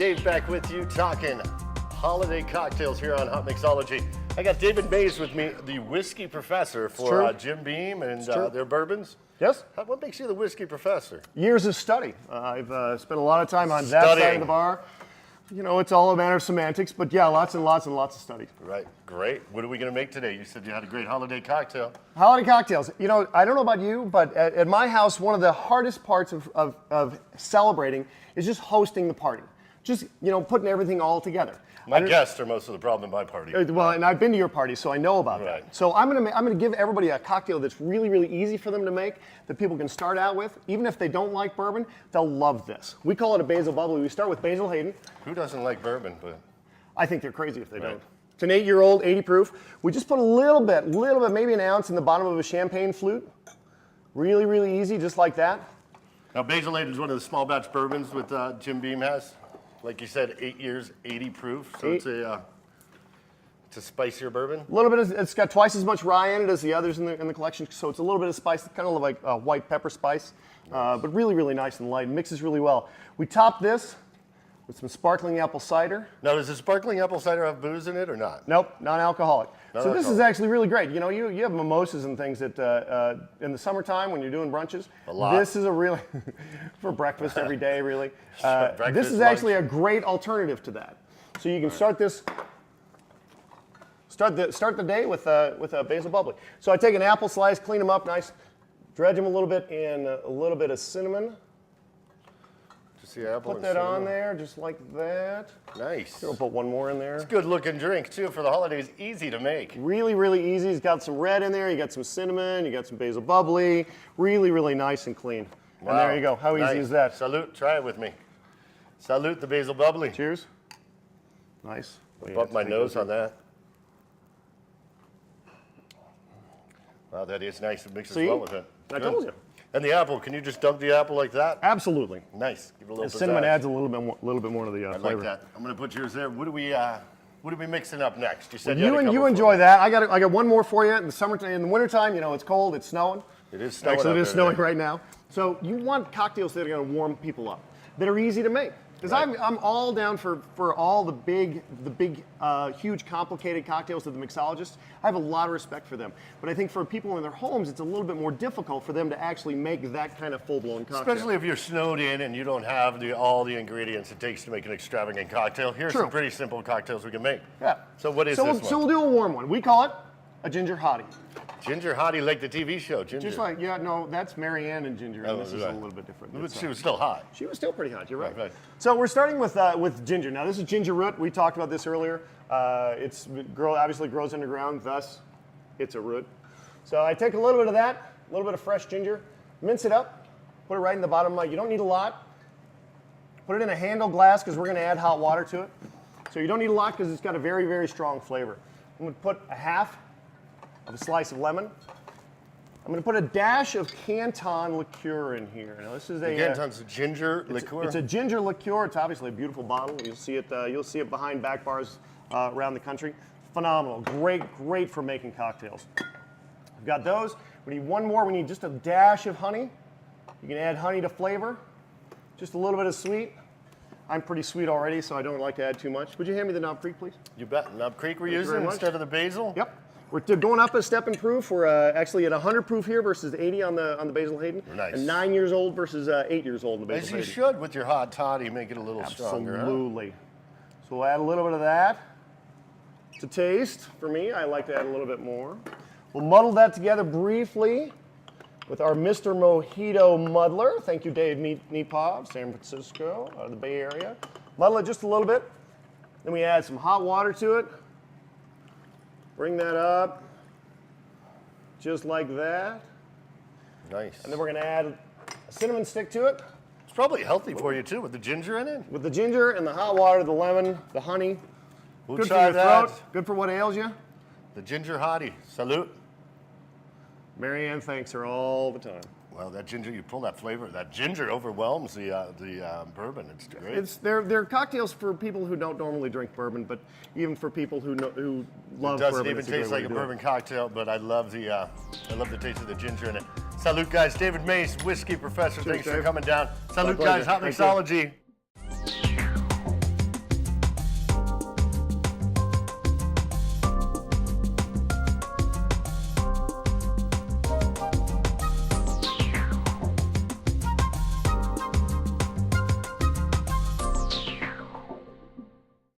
Dave back with you talking holiday cocktails here on Hot Mixology. I got David Mays with me, the whiskey professor for Jim Beam and their bourbons. Yes. What makes you the whiskey professor? Years of study. I've spent a lot of time on that side of the bar. You know, it's all a matter of semantics, but yeah, lots and lots and lots of study. Right, great. What are we going to make today? You said you had a great holiday cocktail. Holiday cocktails. You know, I don't know about you, but at my house, one of the hardest parts of celebrating is just hosting the party. Just, you know, putting everything all together. My guests are most of the problem at my party. Well, and I've been to your party, so I know about that. So I'm gonna give everybody a cocktail that's really, really easy for them to make, that people can start out with. Even if they don't like bourbon, they'll love this. We call it a basil bubbly. We start with Basil Hayden. Who doesn't like bourbon? But I think they're crazy if they don't. It's an 8-year-old, 80 proof. We just put a little bit, maybe an ounce in the bottom of a champagne flute. Really, really easy, just like that. Now, Basil Hayden is one of the small batch bourbons that Jim Beam has. Like you said, 8 years, 80 proof. So it's a spicier bourbon. A little bit. It's got twice as much rye in it as the others in the collection. So it's a little bit of spice, kind of like white pepper spice, but really, really nice and light. Mixes really well. We top this with some sparkling apple cider. Now, does the sparkling apple cider have booze in it or not? Nope, non-alcoholic. So this is actually really great. You know, you have mimosas and things that in the summertime when you're doing brunches. A lot. This is a really for breakfast every day, really. Breakfast, this is lunch. actually a great alternative to that. So you can start this. Start the day with a basil bubbly. So I take an apple slice, clean them up nice, dredge them a little bit in a little bit of cinnamon. Just the apple. Put that on there, just like that. Nice. We'll put one more in there. It's a good looking drink too for the holidays. Easy to make. Really, really easy. It's got some red in there. You got some cinnamon. You got some basil bubbly. Really, really nice and clean. Wow. And there you go. How easy is that? Salute. Try it with me. Salute the basil bubbly. Cheers. Nice. Bump my nose on that. Wow, that is nice. It mixes well with it. I told you. And the apple, can you just dunk the apple like that? Absolutely. Nice. Give it a little pizzazz. Cinnamon adds a little bit more to the flavor. I like that. I'm going to put yours there. What are we mixing up next? You said you enjoy that. I got one more for you. In the summertime, in the wintertime, you know, it's cold, it's snowing. It is snowing. Actually, it is snowing right now. So you want cocktails that are going to warm people up, that are easy to make. Because I'm all down for all the big, huge, complicated cocktails of the mixologists. I have a lot of respect for them. But I think for people in their homes, it's a little bit more difficult for them to actually make that kind of full-blown cocktail. Especially if you're snowed in and you don't have all the ingredients it takes to make an extravagant cocktail. Here's some pretty simple cocktails we can make. Yeah. So what is this one? So we'll do a warm one. We call it a ginger hottie. Ginger hottie, like the TV show, Ginger. Just like, no, that's Mary Ann and Ginger, and this is a little bit different. But she was still hot. She was still pretty hot, you're right. So we're starting with ginger. Now this is ginger root. We talked about this earlier. Obviously grows underground, thus it's a root. So I take a little bit of that, a little bit of fresh ginger, mince it up, put it right in the bottom. You don't need a lot. Put it in a handle glass because we're going to add hot water to it. So you don't need a lot because it's got a very, very strong flavor. I'm going to put a half of a slice of lemon. I'm going to put a dash of Canton liqueur in here. Now this is Canton's ginger liqueur. It's a ginger liqueur. It's obviously a beautiful bottle. You'll see it behind back bars around the country. Phenomenal. Great for making cocktails. We've got those. We need one more. We need just a dash of honey. You can add honey to flavor. Just a little bit of sweet. I'm pretty sweet already, so I don't like to add too much. Would you hand me the Knob Creek, please? You bet. Knob Creek we're using instead of the basil? Yep. We're going up a step in proof. We're actually at 100 proof here versus 80 on the Basil Hayden. Nice. And 9 years old versus 8 years old in the Basil Hayden. As you should with your hot toddy, make it a little stronger. Absolutely. So we'll add a little bit of that to taste. For me, I like to add a little bit more. We'll muddle that together briefly with our Mr. Mojito muddler. Thank you, Dave Nepov, San Francisco, out of the Bay Area. Muddle it just a little bit. Then we add some hot water to it. Bring that up, just like that. Nice. And then we're going to add a cinnamon stick to it. It's probably healthy for you too, with the ginger in it. With the ginger and the hot water, the lemon, the honey. We'll good try for your throat, good for what ails you. The ginger hottie. Salute. Mary Ann thanks her all the time. Well, that ginger, you pull that flavor. That ginger overwhelms the bourbon. It's great. They're cocktails for people who don't normally drink bourbon, but even for people who love bourbon. It doesn't even taste like a bourbon cocktail, but I love the taste of the ginger in it. Salute, guys. David Mays, whiskey professor. Thanks for coming down. Salute, guys. Hot Mixology.